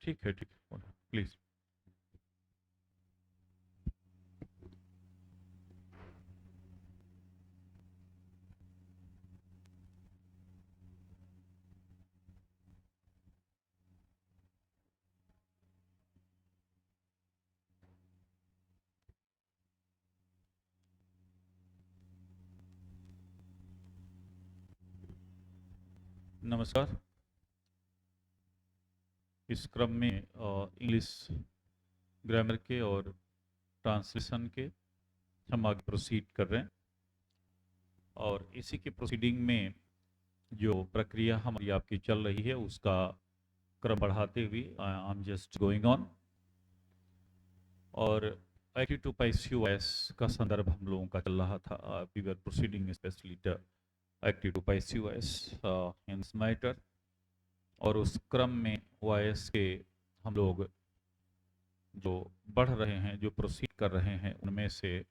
ठीक है प्लीज। नमस्कार। इस क्रम में इंग्लिश ग्रामर के और ट्रांसलेशन के हम आगे प्रोसीड कर रहे हैं, और इसी की प्रोसीडिंग में जो प्रक्रिया हमारी आपकी चल रही है उसका क्रम बढ़ाते हुए I am just going on. और एक्टिव टू पैसिव वॉइस का संदर्भ हम लोगों का चल रहा था। We were proceeding specially the active to passive voice in this matter, और उस क्रम में वॉइस के हम लोग जो बढ़ रहे हैं, जो प्रोसीड कर रहे हैं, उनमें से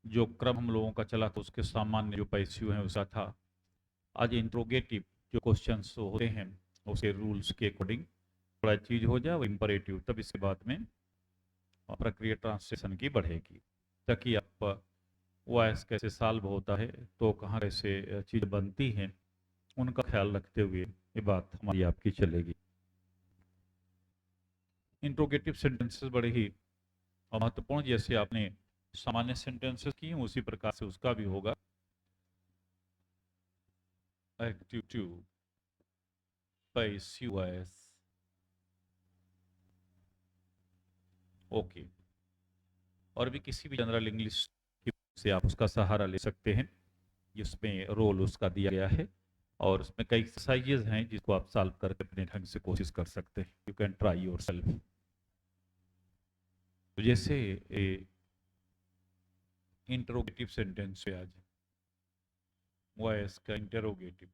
जो क्रम हम लोगों का चला था उसके सामान्य जो पैसिव हैं उसका था। आज इंट्रोगेटिव जो क्वेश्चंस होते हैं उसके रूल्स के अकॉर्डिंग थोड़ा चीज हो जाए वो इंपरेटिव, तब इसके बाद में प्रक्रिया ट्रांसलेशन की बढ़ेगी, ताकि आप वॉइस कैसे सॉल्व होता है तो कहाँ कैसे चीज बनती हैं उनका ख्याल रखते हुए ये बात हमारी आपकी चलेगी। इंट्रोगेटिव सेंटेंसेस बड़े ही महत्वपूर्ण, जैसे आपने सामान्य सेंटेंसेस की उसी प्रकार से उसका भी होगा। Active to passive voice, okay. और भी किसी भी जनरल इंग्लिश से आप उसका सहारा ले सकते हैं, जिसमें रोल उसका दिया गया है, और उसमें कई एक्सरसाइजेज हैं जिसको आप सॉल्व करके अपने ढंग से कोशिश कर सकते हैं। You can try your self. तो जैसे इंटरोगेटिव सेंटेंस है आज, वॉइस का इंटरोगेटिव।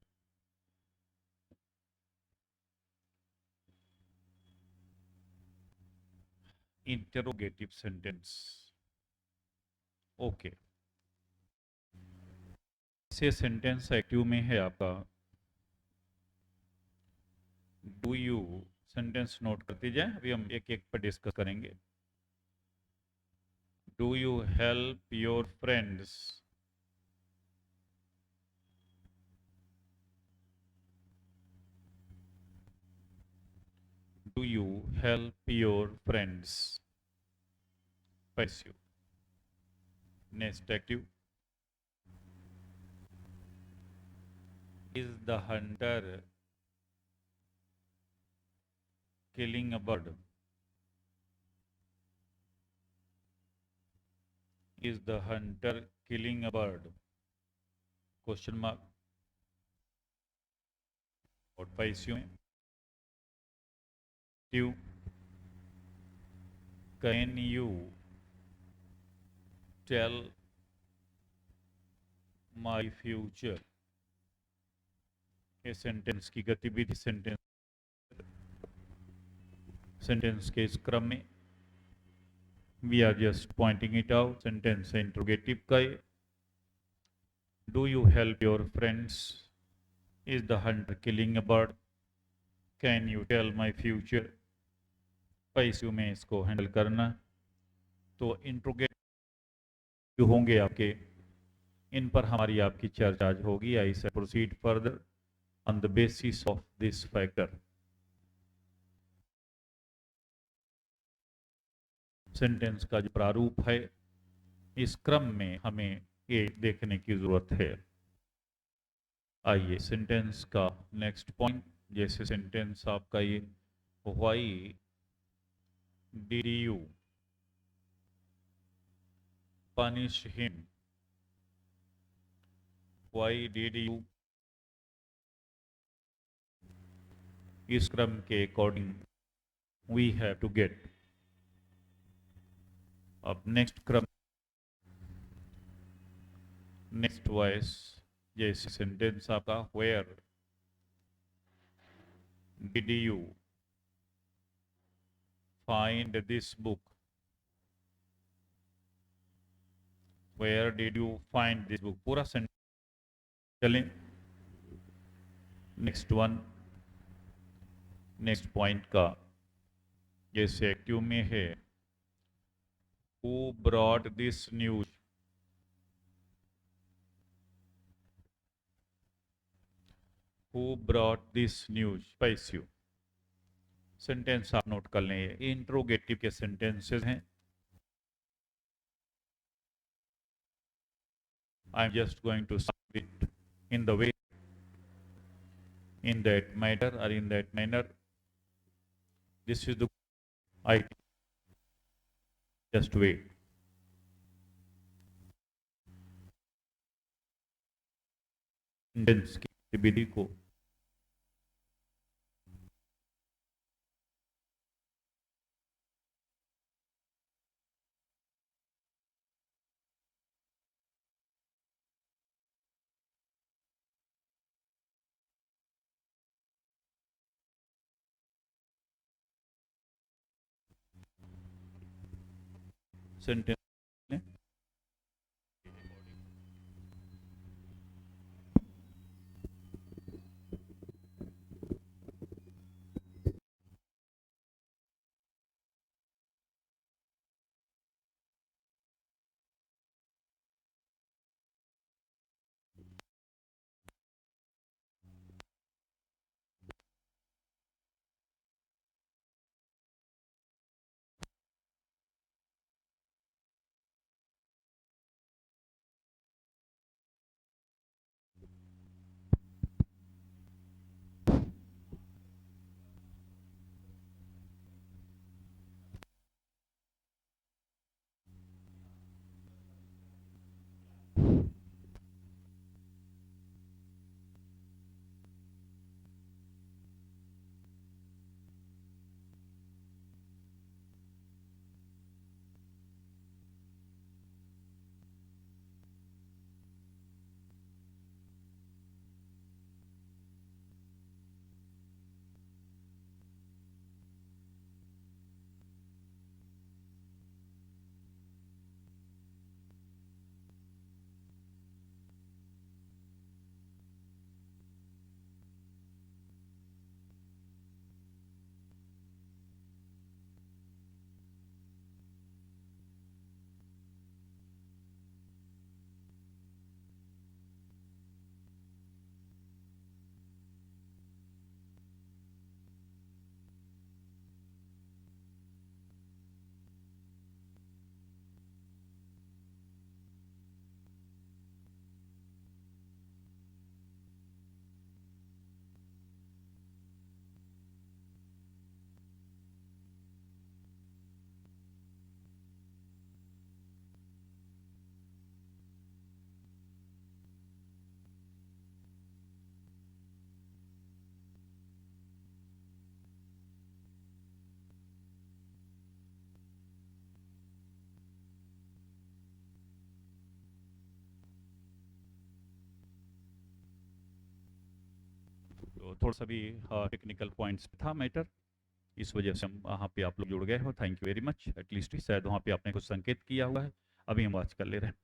Interrogative sentence, okay. से सेंटेंस एक्टिव में है आपका डू यू। सेंटेंस नोट करते जाए, अभी हम एक एक पर डिस्कस करेंगे। Do you help your friends? Do you help your friends? Passive. Next active, is the Hunter killing a bird? Is the hunter killing a bird? Question mark. और passive में ट्यू, can you tell my future? ये sentence की गतिविधि sentence के इस क्रम में we are just pointing it out. Sentence interrogative का ये, do you help your friends? Is the hunter killing a bird? Can you tell my future? Passive में इसको हैंडल करना। तो इंट्रोगेटिव होंगे आपके, इन पर हमारी आपकी चर्चा आज होगी। आई से proceed further on the basis of this factor. Sentence का जो प्रारूप है इस क्रम में हमें ये देखने की जरूरत है। आइए सेंटेंस का नेक्स्ट पॉइंट, जैसे सेंटेंस आपका ये, why did you punish him? Why did you, इस क्रम के according we have to get. अब नेक्स्ट क्रम, नेक्स्ट वॉइस, जैसे सेंटेंस आपका where did you find this book? Where did you find this book, पूरा सेंटेंस चलें। नेक्स्ट वन, नेक्स्ट पॉइंट का जैसे एक्टिव में है, who brought this news, who brought this news, passive. Sentence आप note कर लें, ये इंट्रोगेटिव के सेंटेंसेस हैं। I am just going to solve it in the way, in that matter or in that manner. This is the I just wait. Sentence की गतिविधि को sentence में तो थोड़ा सा भी टेक्निकल पॉइंट्स था मैटर, इस वजह से हम वहाँ पे आप लोग जुड़ गए हो। Thank you very much. At least शायद वहाँ पे आपने कुछ संकेत किया हुआ है, अभी हम बात कर ले रहे हैं।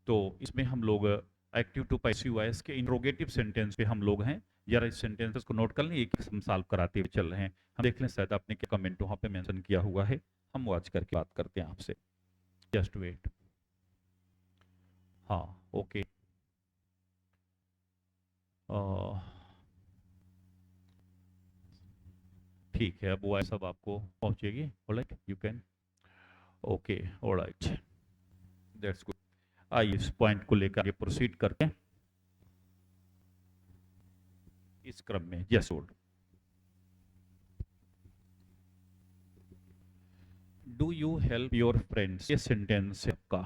तो इसमें हम लोग एक्टिव टू पैसिव वॉइस के इंट्रोगेटिव सेंटेंस पे हम लोग हैं। जरा इस सेंटेंसेस को नोट कर लें, एक हम सॉल्व कराते हुए चल रहे हैं। हम देख लें शायद आपने क्या कमेंट वहाँ पे मेंशन किया हुआ है, हम वॉच करके बात करते हैं आपसे। Just wait. हाँ, ओके। ठीक है, अब वो सब आपको पहुंचेगी। Alright, you can. Okay, alright, that's good. आइए इस पॉइंट को लेकर आगे प्रोसीड करते हैं इस क्रम में। Just hold. Do you help your friends, ये सेंटेंस है आपका।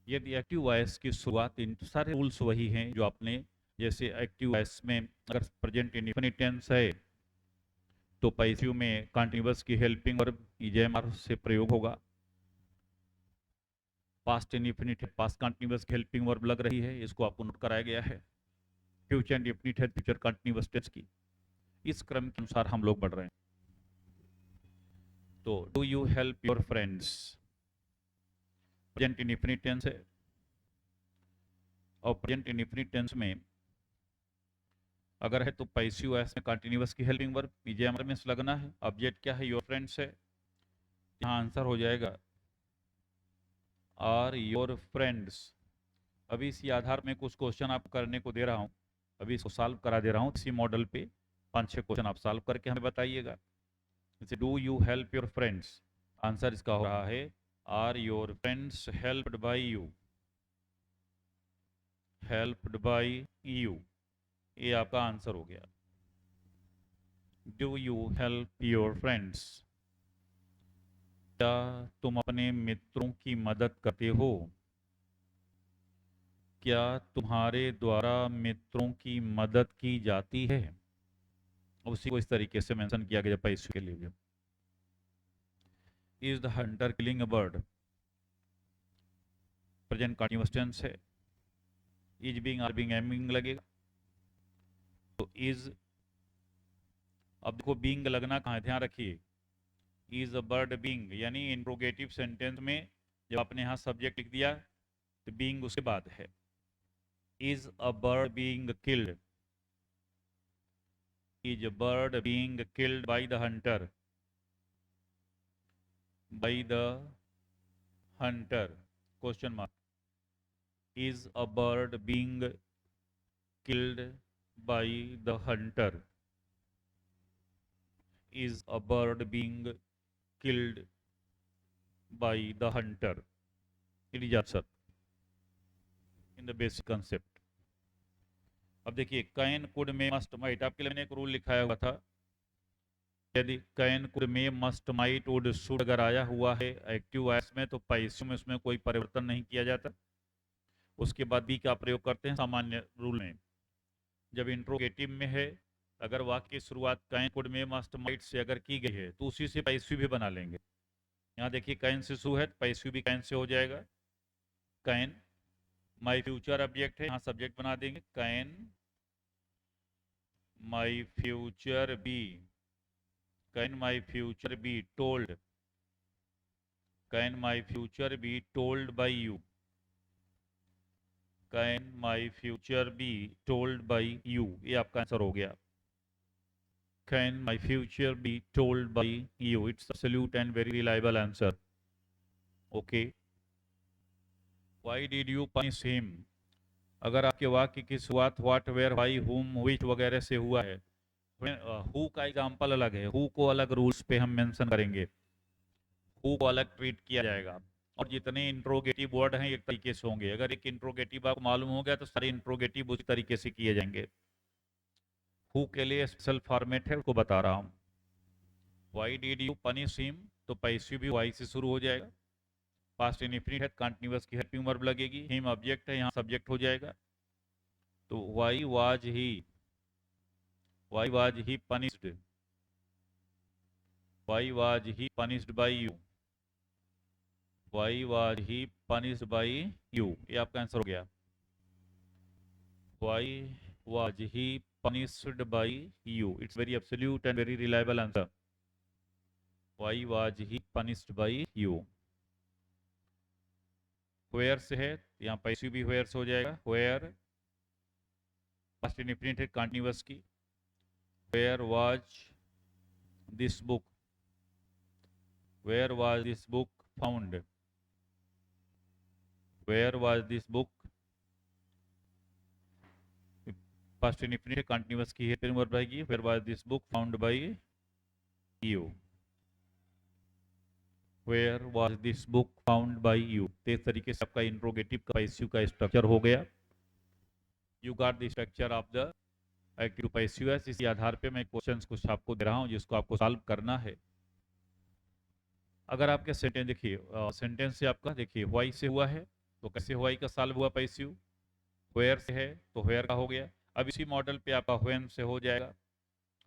यदि एक्टिव वॉइस की शुरुआत, इन सारे रूल्स वही हैं जो आपने, जैसे एक्टिव वॉइस में अगर प्रेजेंट इंडेफिनिट टेंस है तो पैसिव में कंटीन्यूअस की हेल्पिंग वर्ब ईजेएमआर से प्रयोग होगा। पास्ट इंडेफिनिट है, पास्ट कंटीन्यूअस की हेल्पिंग वर्ब लग रही है, इसको आपको नोट कराया गया है। फ्यूचर इंडेफिनिट है, फ्यूचर कंटीन्यूअस टेंस की। इस क्रम के अनुसार हम लोग बढ़ रहे हैं। तो do you help your friends present indefinite tense है, और प्रेजेंट इंडेफिनिट टेंस में अगर है तो पैसिव वॉइस में कंटिन्यूअस की हेल्पिंग वर्ब पीजे में लगना है। ऑब्जेक्ट क्या है? योर फ्रेंड्स है। यहाँ आंसर हो जाएगा आर योर फ्रेंड्स। अभी इसी आधार में कुछ क्वेश्चन आप करने को दे रहा हूँ, अभी इसको सॉल्व करा दे रहा हूँ। इसी मॉडल पे 5-6 क्वेश्चन आप सॉल्व करके हमें बताइएगा। जैसे do you help your friends, answer इसका हो रहा है are your friends helped by you, helped by you, ये आपका आंसर हो गया। Do you help your friends, क्या तुम अपने मित्रों की मदद करते हो? क्या तुम्हारे द्वारा मित्रों की मदद की जाती है? उसी को इस तरीके से मेंशन किया गया पैसे के लिए। Is the hunter killing a bird, present continuous tense है। Is being are being am being लगेगा, तो इज, अब देखो बीइंग लगना कहाँ है, ध्यान रखिए। इज अ बर्ड बीइंग, यानी इंट्रोगेटिव सेंटेंस में जब आपने यहाँ सब्जेक्ट लिख दिया तो बीइंग उसके बाद है। Is a bird being killed, is a bird being killed by the Hunter, by the Hunter question mark. Is a bird being killed by the Hunter, is a bird being killed by the hunter? It is answer in the basic concept. अब देखिए can could में must might, आपके लिए मैंने एक rule लिखाया हुआ था, यदि कैन कुड में मस्ट माइट वुड शुड अगर आया हुआ है एक्टिव वॉइस में तो पैसिव में उसमें कोई परिवर्तन नहीं किया जाता। उसके बाद बी का प्रयोग करते हैं सामान्य रूल में। जब इंट्रोगेटिव में है, अगर वाक्य की शुरुआत कैन कुड में मस्ट माइट से अगर की गई है तो उसी से पैसिव भी बना लेंगे। यहाँ देखिए कैन से शु है, पैसिव भी कैन से हो जाएगा। कैन माई फ्यूचर ऑब्जेक्ट है, यहाँ सब्जेक्ट बना देंगे can my future be, can my future be told, can my future be told by you, can my future be told by you, ये आपका answer हो गया। Can my future be told by you, it's absolute and very reliable answer. Okay, why did you punish him, अगर आपके वाक्य की शुरुआत what where why whom which वगैरह से हुआ है, हु का एग्जाम्पल अलग है, हु को अलग रूल्स पे हम मेंशन करेंगे, हु को अलग ट्रीट किया जाएगा। और जितने इंट्रोगेटिव वर्ड हैं एक तरीके से होंगे, अगर एक इंट्रोगेटिव आपको मालूम हो गया तो सारे इंट्रोगेटिव उसी तरीके से किए जाएंगे। हु के लिए स्पेशल फॉर्मेट है, उसको बता रहा हूँ। Why did you punish him, तो पैसिव भी वाई से शुरू हो जाएगा। पास्ट इंडेफिनिट है, कंटीन्यूअस की हेल्पिंग वर्ब लगेगी। हिम ऑब्जेक्ट है, यहाँ सब्जेक्ट हो जाएगा। तो Y was he, Y was he punished, Y was he punished by you, Y was he punished by you, ये आपका आंसर हो गया। Y was he punished by you, it's very absolute and very reliable answer. Y was he punished by you. Where से है, यहाँ passive भी where से हो जाएगा। वेयर पास्ट इंडेफिनिट है कंटीन्यूअस की। Where was this book, where was this book found, where was this book past indefinite continuous की हेल्पिंग वर्ब रहेगी। Where was this book found by you, where was this book found by you. इस तरीके से आपका interrogative का passive का structure हो गया। You got the structure of the active passive. इसी आधार पे मैं क्वेश्चंस कुछ आपको दे रहा हूं जिसको आपको सॉल्व करना है। अगर आपके सेंटेंस देखिए, सेंटेंस से आपका देखिए व्हाई से हुआ है तो कैसे व्हाई का सॉल्व हुआ पैसिव, वेयर से है तो वेयर का हो गया। अब इसी मॉडल पे आपका व्हेन से हो जाएगा।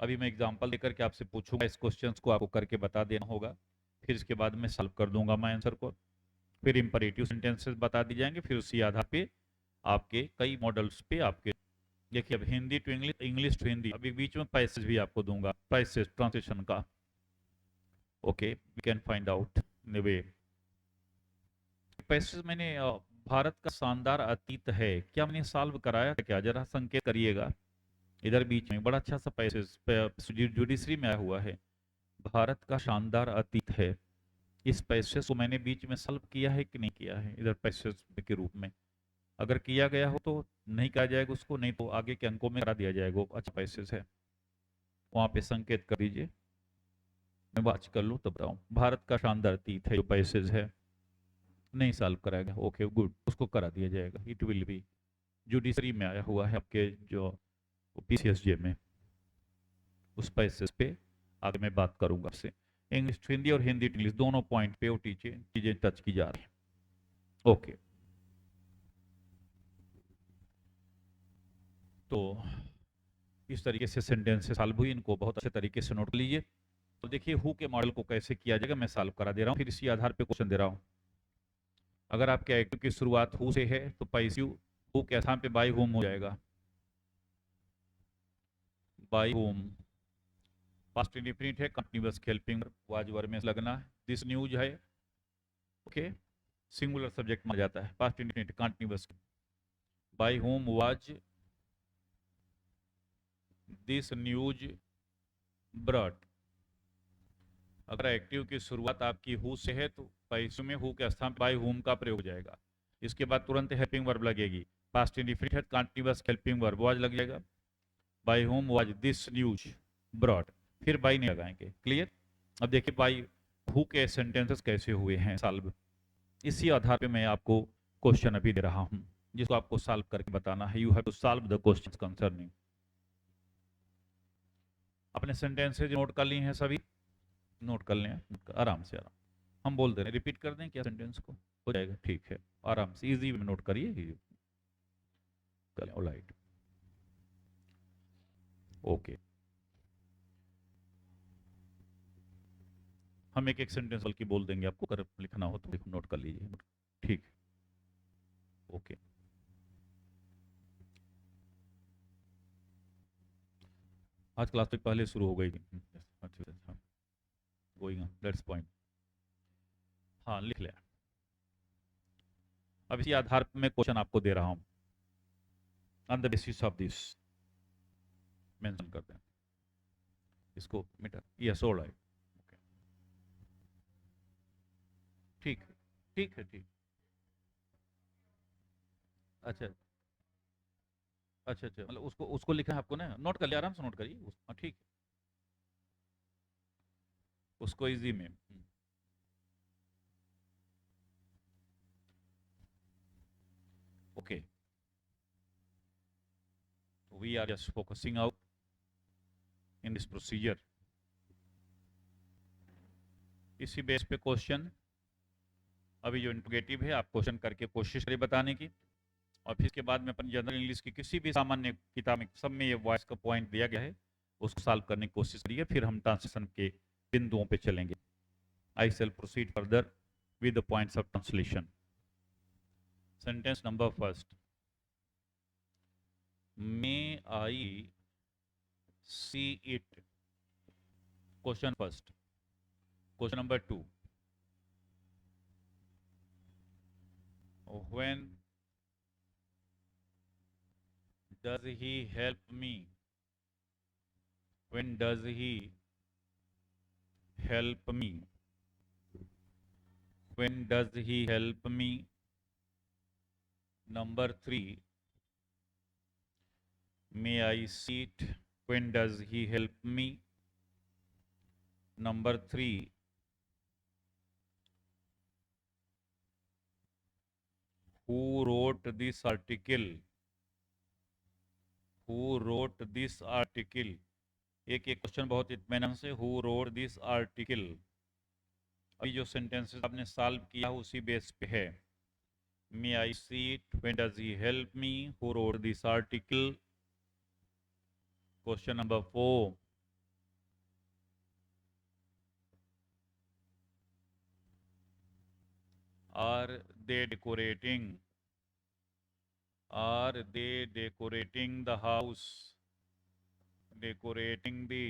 अभी मैं एग्जांपल देकर के आपसे पूछूंगा, इस क्वेश्चंस को आपको करके बता देना होगा, फिर इसके बाद मैं सॉल्व कर दूंगा मैं आंसर को। फिर इंपरेटिव सेंटेंसेस बता दी जाएंगे, फिर उसी आधार पे आपके कई मॉडल्स पे आपके देखिए। अब Hindi to English, English to Hindi, अभी बीच में पैसेज भी आपको दूंगा, पैसेज ट्रांसलेशन का। Okay, we can find out in way. Passage मैंने भारत का शानदार अतीत है, क्या मैंने सॉल्व कराया था क्या, जरा संकेत करिएगा। इधर बीच में बड़ा अच्छा सा पैसेज जुडिशरी में आया हुआ है, भारत का शानदार अतीत है। इस पैसेज को मैंने बीच में सॉल्व किया है कि नहीं किया है इधर पैसेज के रूप में? अगर किया गया हो तो नहीं कहा जाएगा उसको, नहीं तो आगे के अंकों में करा दिया जाएगा। वो अच्छा पैसेज है, वहां पे संकेत कर दीजिए, मैं बात कर लूँ तब बताऊँ। भारत का शानदार अतीत है जो पैसेज है, नहीं सॉल्व कराएगा, ओके गुड, उसको करा दिया जाएगा। इट विल बी जुडिशरी में आया हुआ है आपके जो पीसीएसजे में, उस पैसेज पे आगे मैं बात करूंगा आपसे। इंग्लिश टू हिंदी और हिंदी टू इंग्लिश दोनों पॉइंट पे वो चीजें टच की जा रही हैं। ओके, तो इस तरीके से सेंटेंस सॉल्व हुई, इनको बहुत अच्छे तरीके से नोट लीजिए। तो देखिए हु के मॉडल को कैसे किया जाएगा मैं सॉल्व करा दे रहा हूँ, फिर इसी आधार पे क्वेश्चन दे रहा हूँ। अगर आपके एक्टिव की शुरुआत हु से है तो पैसिव हु के स्थान पे बाय होम हो जाएगा, बाय होम। पास्ट इंडेफिनिट है, कंटिन्यूअस हेल्पिंग वाज वर्ब में लगना है। दिस न्यूज है, ओके, सिंगुलर सब्जेक्ट में जाता है, past indefinite continuous. By home was this news brought. अगर एक्टिव की शुरुआत आपकी हु से है तो पैसिव में हु के स्थान पे बाय होम का प्रयोग हो जाएगा। इसके बाद तुरंत हेल्पिंग वर्ब लगेगी, पास्ट इंडेफिनिट है, कंटिन्यूअस हेल्पिंग वर्ब वाज लग जाएगा, by home was this news brought, फिर बाय नहीं लगाएंगे। क्लियर? अब देखिए बाय हु के सेंटेंसेस कैसे हुए हैं सॉल्व, इसी आधार पे मैं आपको क्वेश्चन अभी दे रहा हूं जिसको आपको सॉल्व करके बताना है। You have to solve the questions concerning. अपने सेंटेंसेज नोट कर लिए हैं सभी? नोट कर लें आराम से, आराम हम बोल दे रहे हैं, रिपीट कर दें क्या सेंटेंस को? हो जाएगा, ठीक है, आराम से इजी में नोट करिए। Alright, okay. हम एक एक सेंटेंस बल्कि बोल देंगे आपको, अगर लिखना हो तो नोट कर लीजिए, ठीक, ओके। आज क्लास तक पहले शुरू हो गई थी। अच्छा अच्छा, गोइंग ऑन, दैट्स पॉइंट। हाँ लिख लिया। अब इसी आधार पर मैं क्वेश्चन आपको दे रहा हूं, on the basis of this mention कर दें इसको मीटर, यस ऑलराइट, ओके, ठीक ठीक है, ठीक, अच्छा अच्छा अच्छा, मतलब उसको उसको लिखना है आपको ना, नोट कर लिया, आराम से नोट करिए हाँ ठीक, उसको इजी में okay. We are just focusing out in this procedure. इसी बेस पे क्वेश्चन, अभी जो इंट्रोगेटिव है आप क्वेश्चन करके कोशिश करिए बताने की, और फिर इसके बाद में अपन जनरल इंग्लिश की किसी भी सामान्य किताब में सब में ये वॉइस का पॉइंट दिया गया है, उसको सॉल्व करने की कोशिश करिए, फिर हम ट्रांसलेशन के बिंदुओं पे चलेंगे। I shall proceed further with the points of translation. Sentence number first, may I see it. Question first. Question number two, when does he help me? When does he help me? When does he help me? Number three, may I sit? When does he help me? Number three, who wrote this article? Who wrote this article? एक एक question बहुत इत्मीनान से, who wrote this article? अभी जो sentences आपने solve किया उसी बेस पे है। May I sit? When does he help me? Who wrote this article? Question number 4, are they decorating? Are they decorating the house? Decorating the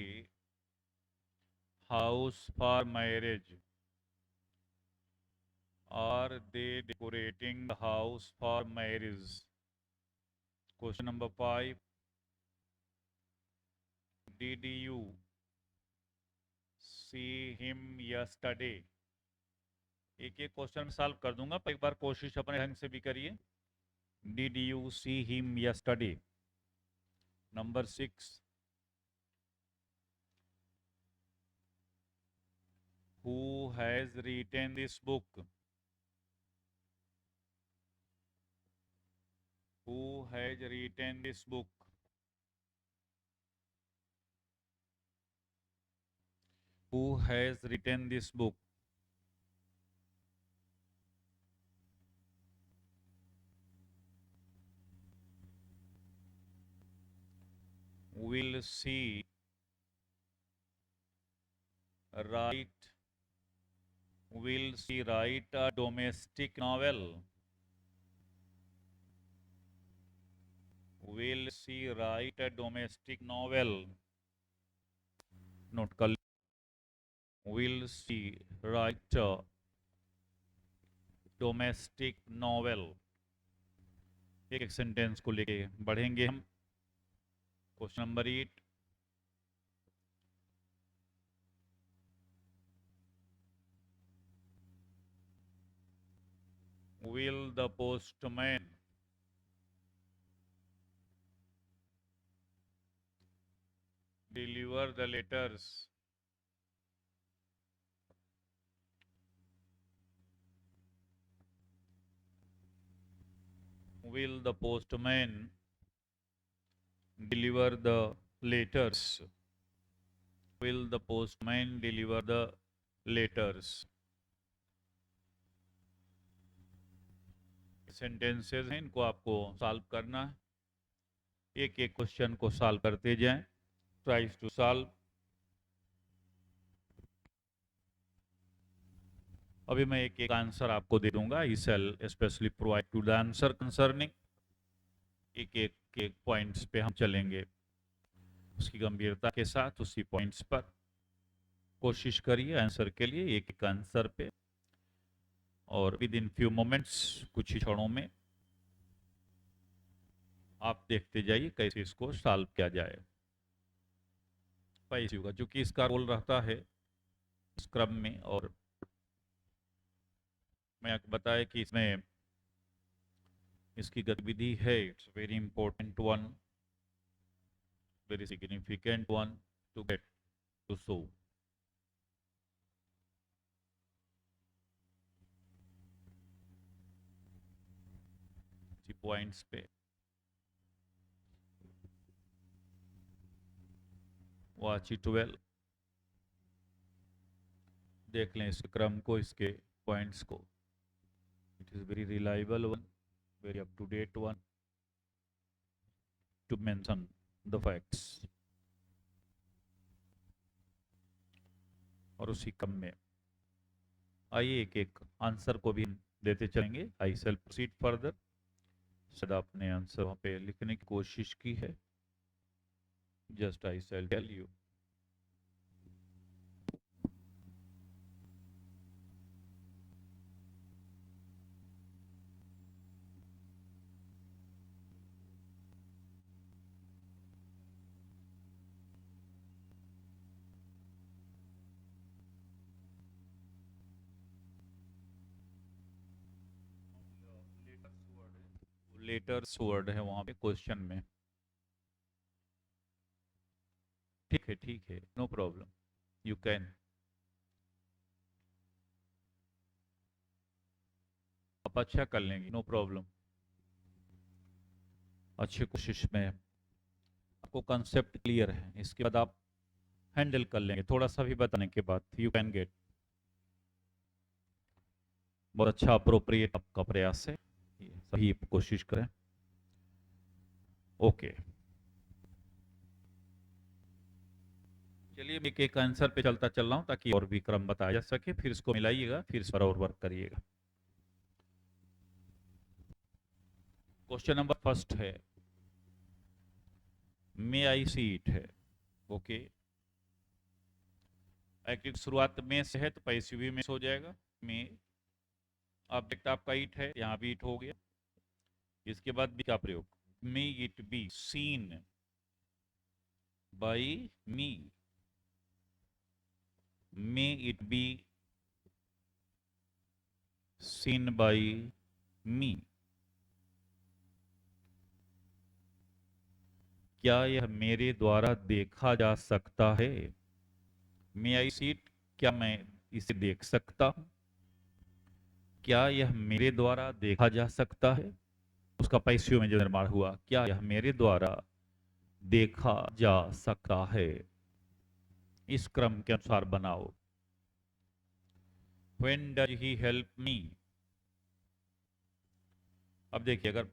house for marriage? Are they decorating the house for marriage? Question number 5, Did you see him yesterday? एक एक question solve कर दूंगा, पर एक बार कोशिश अपने ढंग से भी करिए. Did you see him yesterday? Number 6. Who has written this book? Who has written this book? Who has written this book? Will she write? Will she write a domestic novel? Will she write a domestic novel? Note कर. Will she write a domestic novel? एक एक sentence को लेके बढ़ेंगे हम. Question number 8. Will the postman deliver the letters? Will the postman deliver the letters? Will the postman deliver the letters? Sentences हैं, इनको आपको सॉल्व करना है. एक एक क्वेश्चन को सॉल्व करते जाएं. Tries to solve. अभी मैं एक एक आंसर आपको दे दूंगा. I shall specially provide to the answer concerning. एक एक पॉइंट्स पे हम चलेंगे उसकी गंभीरता के साथ. उसी पॉइंट्स पर कोशिश करिए आंसर के लिए, एक एक आंसर पे, और विद इन फ्यू मोमेंट्स, कुछ ही क्षणों में आप देखते जाइए कैसे इसको सॉल्व किया जाए. पैसे होगा क्योंकि इसका रोल रहता है इस क्रम में. और मैं आपको बताया कि इसमें इसकी गतिविधि है. It's very important one, very significant one to get to so. Points पे वॉच इट वेल. देख लें इस क्रम को, इसके पॉइंट्स को. It is very reliable one, very up to date one to mention the facts. और उसी क्रम में आइए एक एक आंसर को भी देते चलेंगे. I shall proceed further. शायद आपने आंसर वहां पे लिखने की कोशिश की है. Just I shall tell you. Letters word है वहां पे क्वेश्चन में. ठीक है, नो प्रॉब्लम, यू कैन. आप अच्छा कर लेंगे, नो प्रॉब्लम. अच्छी कोशिश में आपको कंसेप्ट क्लियर है, इसके बाद आप हैंडल कर लेंगे. थोड़ा सा भी बताने के बाद यू कैन गेट. बहुत अच्छा अप्रोप्रिएट आपका प्रयास है, सही कोशिश करें. ओके, चलिए एक एक आंसर पे चलता चल रहा हूं ताकि और भी क्रम बताया जा सके. फिर इसको मिलाइएगा, फिर इस पर और वर्क करिएगा. क्वेश्चन नंबर फर्स्ट है, मे आई सी इट है. ओके, एक्टिव शुरुआत में से है तो पैसिव भी में हो जाएगा. में ऑब्जेक्ट आपका इट है, यहाँ भी इट हो गया. इसके बाद बी का प्रयोग, may it be seen by me, may it be seen by me, क्या यह मेरे द्वारा देखा जा सकता है, मे आई सी इट, क्या मैं इसे देख सकता हूं, क्या यह मेरे द्वारा देखा जा सकता है, उसका पैसिव में जो निर्माण हुआ, क्या यह मेरे द्वारा देखा जा सकता है, इस क्रम के अनुसार बनाओ। When does he help me? अब देखिए, अगर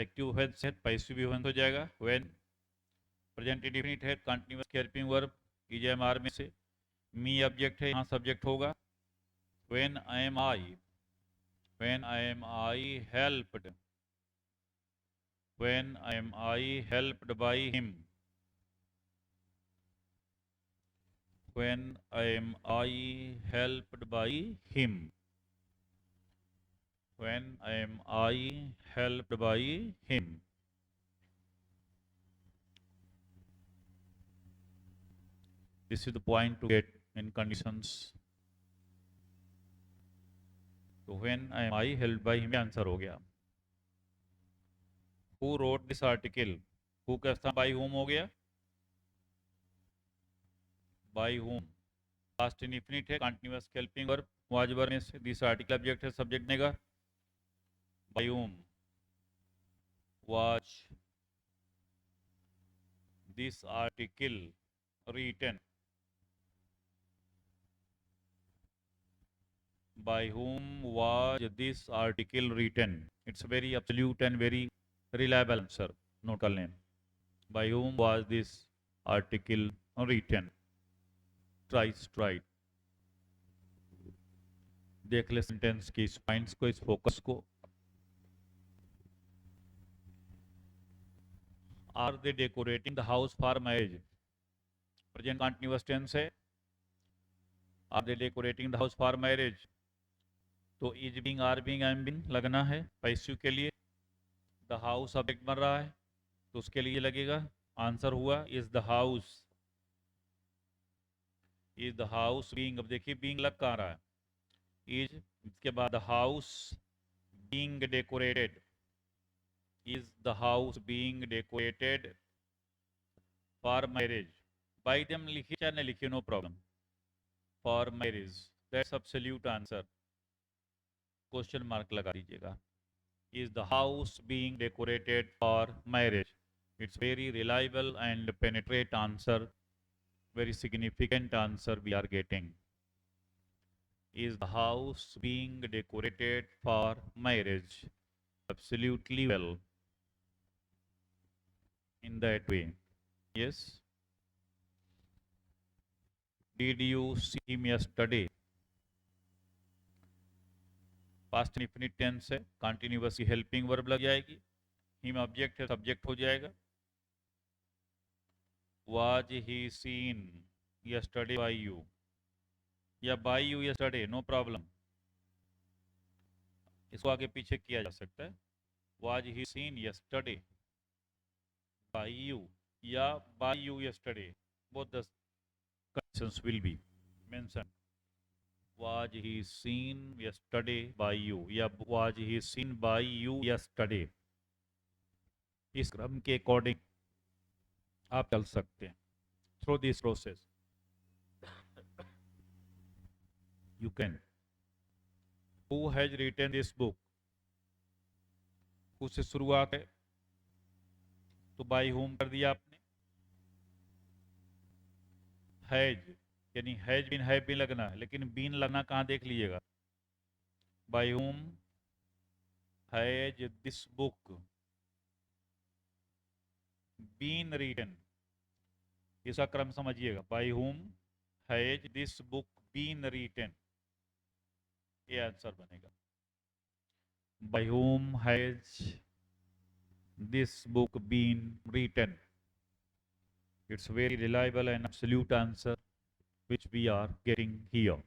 एक्टिव है पैसिव भी हो जाएगा। When प्रेजेंट इंडेफिनिट है, कंटिन्यूअस हेल्पिंग वर्ब ईएमआर में से, मी ऑब्जेक्ट है, यहाँ सब्जेक्ट होगा। When am I? When am I helped? When am I helped by him? When am I helped by him? When am I helped by him? This is the point to get in conditions. तो when am I helped by him answer हो गया। Who wrote this article? Who का स्थान by whom हो गया, by whom। Past indefinite है, continuous helping verb was verb में से, दिस आर्टिकल ऑब्जेक्ट है, subject नेगा, by whom was this article written, by whom was this article written। It's a very absolute and very reliable answer, note कर लें, by whom was this article written। Twice tried। देख ले sentence की इस points को, इस focus को। Are they decorating the house for marriage, present continuous tense है। Are they decorating the house for marriage, तो is being, are being, am being लगना है पैसिव के लिए। द हाउस ऑब्जेक्ट बन रहा है तो उसके लिए लगेगा। आंसर हुआ is the house, is the house being. अब देखिए बीइंग लग कहाँ रहा है, इज, इसके बाद house being decorated, is the house being decorated for marriage. By them लिखिए चाहे नहीं लिखिए, no problem. For marriage, that's absolute answer, question mark लगा दीजिएगा। Is the house being decorated for marriage, it's very reliable and penetrate answer, very significant answer we are getting। Is the house being decorated for marriage? Absolutely well, in that way, yes। Did you see him yesterday? Past indefinite tense है, continuous helping verb लग जाएगी, him object है, subject हो जाएगा। Was he seen yesterday by you, या by you yesterday, no problem, इसको आगे पीछे किया जा सकता है। Was he seen yesterday by you, या by you yesterday, both the conditions will be mentioned। Was he seen yesterday by you, या was he seen by you yesterday। इस क्रम के अकॉर्डिंग आप चल सकते हैं। Through this process you can. Who has written this book, who से शुरुआत है तो बाय होम कर दिया आपने। हैज यानी हैज बिन, हैव बिन लगना है, लेकिन बिन लगना कहाँ देख लीजिएगा, by home has this book been written, इसका क्रम समझिएगा। By home has this book been written, ये आंसर बनेगा। By home has this book been written, it's very reliable and absolute answer which we are getting here।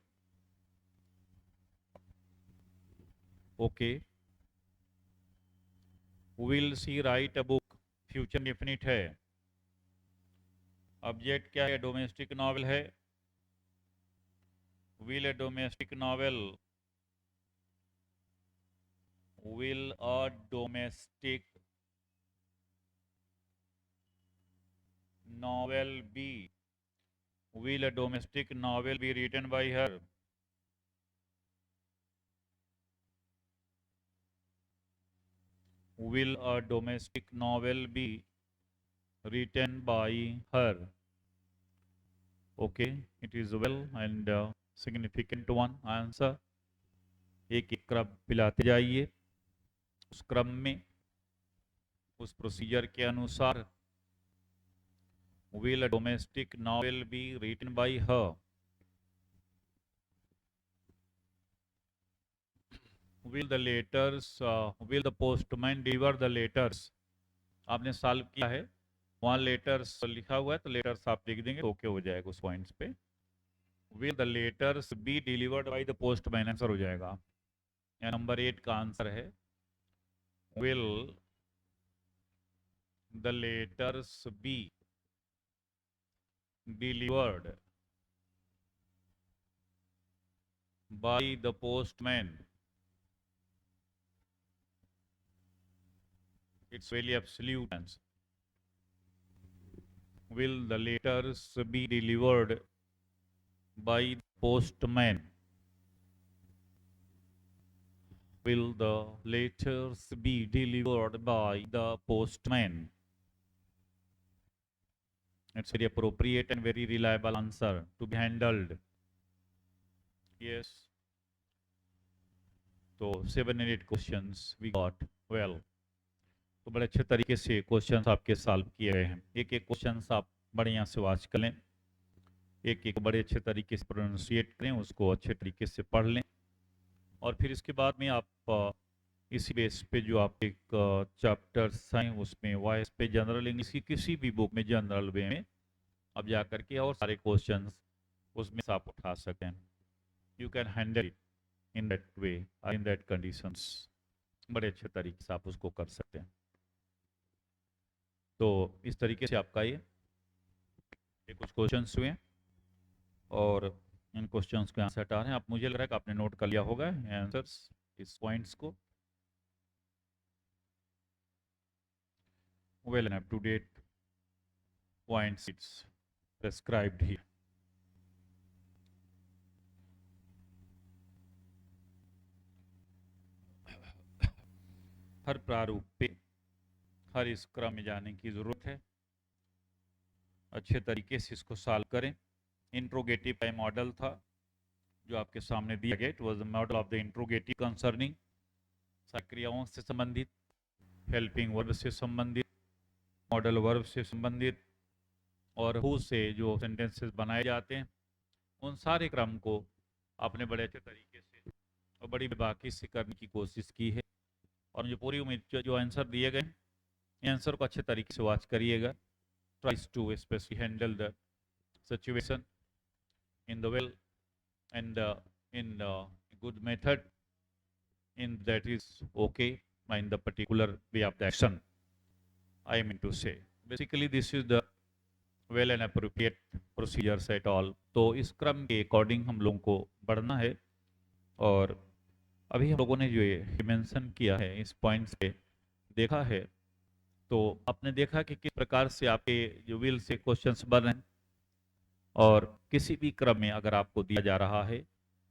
okay, will she write a book, future definite है, object क्या है? Domestic novel है। Will A domestic novel, will a domestic novel be, will a domestic novel be written by her? Will a domestic novel be written by her? Okay, it is well and significant one answer. एक एक क्रम पिलाते जाइए, उस क्रम में, उस procedure के अनुसार। Will a domestic novel be written by her? Will the letters, will the postman deliver the letters? आपने सॉल्व किया है, वहाँ लेटर्स लिखा हुआ है तो लेटर्स आप लिख देंगे, ओके हो जाएगा उस पॉइंट्स पे। Will the letters be delivered by the postman, answer हो जाएगा। या नंबर 8 का आंसर है will the letters be delivered by the postman. It's very absolute answer. Will the letters be delivered by the postman? Will the letters be delivered by the postman? It's very appropriate and very reliable answer to be handled. Yes. तो 7 and 8 questions we got well. तो बड़े अच्छे तरीके से questions आपके solve किए गए हैं। एक एक क्वेश्चंस आप बड़े यहाँ से वाच कर लें, एक एक बड़े अच्छे तरीके से प्रोनाउंसिएट करें, उसको अच्छे तरीके से पढ़ लें, और फिर इसके बाद में आप इसी बेस पे जो आप एक चैप्टर्स हैं उसमें वॉइस पे जनरल इंग्लिश की किसी भी बुक में जनरल वे में अब जा करके और सारे क्वेश्चंस उसमें से आप उठा सकते हैं। You can handle it in that way, in that conditions. बड़े अच्छे तरीके से आप उसको कर सकते हैं। तो इस तरीके से आपका ये कुछ क्वेश्चंस हुए और इन क्वेश्चंस के आंसर आ रहे हैं। आप, मुझे लग रहा है कि आपने नोट कर लिया होगा आंसर्स, इस पॉइंट्स को। well and up to date points it's prescribed here. हर प्रारूप पे हर इस क्रम में जाने की जरूरत है। अच्छे तरीके से इसको सॉल्व करें। इंट्रोगेटिव का मॉडल था जो आपके सामने दिया गया, it was the model of the interrogative concerning क्रियाओं से संबंधित, हेल्पिंग वर्ब से संबंधित, मॉडल वर्ब से संबंधित और हु से जो सेंटेंसेस बनाए जाते हैं, उन सारे क्रम को आपने बड़े अच्छे तरीके से और बड़ी बाकी से करने की कोशिश की है। और जो पूरी उम्मीद जो आंसर दिए गए, आंसर को अच्छे तरीके से वॉच करिएगा। Tries to specially handle the situation in the well and in good method, in that is okay in the particular way of the action, I mean to say basically this is the well and appropriate procedures at all। तो इस क्रम के according हम लोगों को बढ़ना है। और अभी हम लोगों ने जो ये मेंशन किया है इस पॉइंट्स पे देखा है, तो आपने देखा कि किस प्रकार से आपके जो विल से क्वेश्चंस बन रहे हैं, और किसी भी क्रम में अगर आपको दिया जा रहा है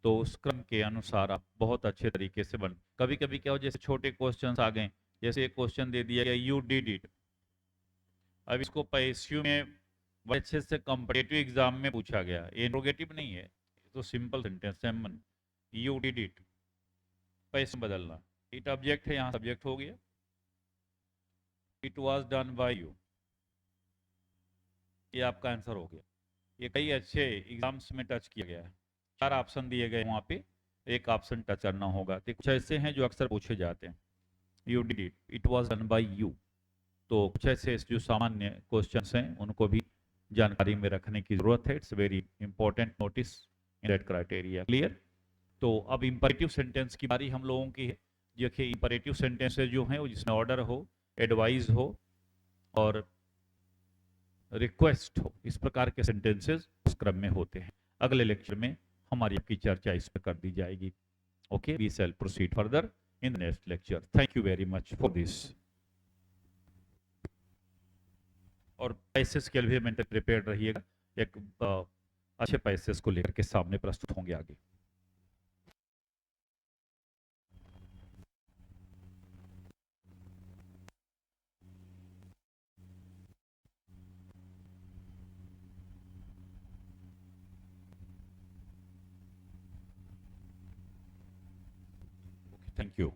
तो उस क्रम के अनुसार आप बहुत अच्छे तरीके से बन। कभी कभी क्या हो, जैसे छोटे क्वेश्चंस आ गए, जैसे एक क्वेश्चन दे दिया गया यू डिड इट। अब इसको पीएसयू में बड़े अच्छे से कॉम्पिटिटिव एग्जाम में पूछा गया, इंट्रोगेटिव नहीं है, तो सिंपल सेंटेंस है, यू डिड इट, पैसे बदलना, इट ऑब्जेक्ट है, यहाँ सब्जेक्ट हो गया, it was done by you, ये आपका आंसर हो गया। ये कई अच्छे एग्जाम्स में टच किया गया है, 4 ऑप्शन दिए गए वहाँ पे, एक ऑप्शन टच करना होगा। तो कुछ ऐसे हैं जो अक्सर पूछे जाते हैं, you did it, it was done by you. तो कुछ ऐसे जो सामान्य क्वेश्चंस हैं उनको भी जानकारी में रखने की जरूरत है। It's very important notice in that criteria. Clear? तो अब इंपरेटिव सेंटेंस की बारी हम लोगों की है। देखिए इंपरेटिव सेंटेंसेस जो हैं वो जिसमें ऑर्डर हो, एडवाइस हो और रिक्वेस्ट हो, इस प्रकार के सेंटेंसेस उस क्रम में होते हैं। अगले लेक्चर में हमारी आपकी चर्चा इस पर कर दी जाएगी। Okay, we shall proceed further in the next lecture. Thank you very much for this. और पैसेज के लिए मेंटल प्रिपेयर रहिएगा, एक अच्छे पैसेज को लेकर के सामने प्रस्तुत होंगे आगे। Thank you.